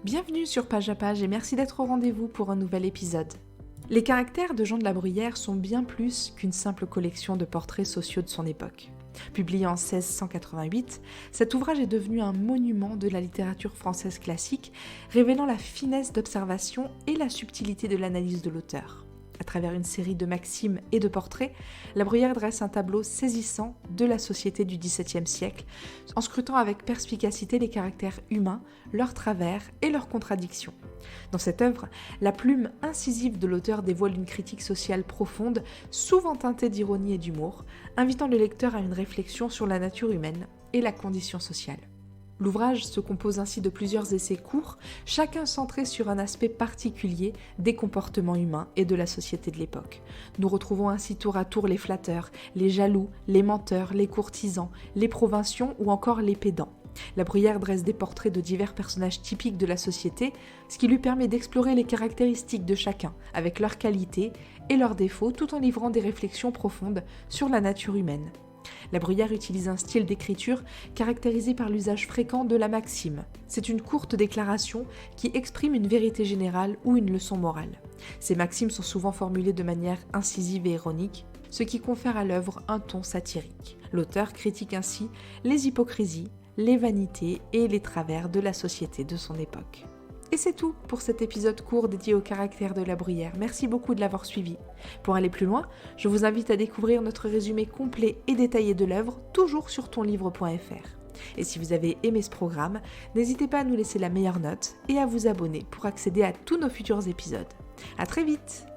Bienvenue sur Page à Page et merci d'être au rendez-vous pour un nouvel épisode. Les caractères de Jean de la Bruyère sont bien plus qu'une simple collection de portraits sociaux de son époque. Publié en 1688, cet ouvrage est devenu un monument de la littérature française classique, révélant la finesse d'observation et la subtilité de l'analyse de l'auteur. À travers une série de maximes et de portraits, La Bruyère dresse un tableau saisissant de la société du XVIIe siècle, en scrutant avec perspicacité les caractères humains, leurs travers et leurs contradictions. Dans cette œuvre, la plume incisive de l'auteur dévoile une critique sociale profonde, souvent teintée d'ironie et d'humour, invitant le lecteur à une réflexion sur la nature humaine et la condition sociale. L'ouvrage se compose ainsi de plusieurs essais courts, chacun centré sur un aspect particulier des comportements humains et de la société de l'époque. Nous retrouvons ainsi tour à tour les flatteurs, les jaloux, les menteurs, les courtisans, les provinciaux ou encore les pédants. La Bruyère dresse des portraits de divers personnages typiques de la société, ce qui lui permet d'explorer les caractéristiques de chacun, avec leurs qualités et leurs défauts, tout en livrant des réflexions profondes sur la nature humaine. La Bruyère utilise un style d'écriture caractérisé par l'usage fréquent de la maxime. C'est une courte déclaration qui exprime une vérité générale ou une leçon morale. Ces maximes sont souvent formulées de manière incisive et ironique, ce qui confère à l'œuvre un ton satirique. L'auteur critique ainsi les hypocrisies, les vanités et les travers de la société de son époque. Et c'est tout pour cet épisode court dédié au caractère de La Bruyère. Merci beaucoup de l'avoir suivi. Pour aller plus loin, je vous invite à découvrir notre résumé complet et détaillé de l'œuvre, toujours sur tonlivre.fr. Et si vous avez aimé ce programme, n'hésitez pas à nous laisser la meilleure note et à vous abonner pour accéder à tous nos futurs épisodes. À très vite!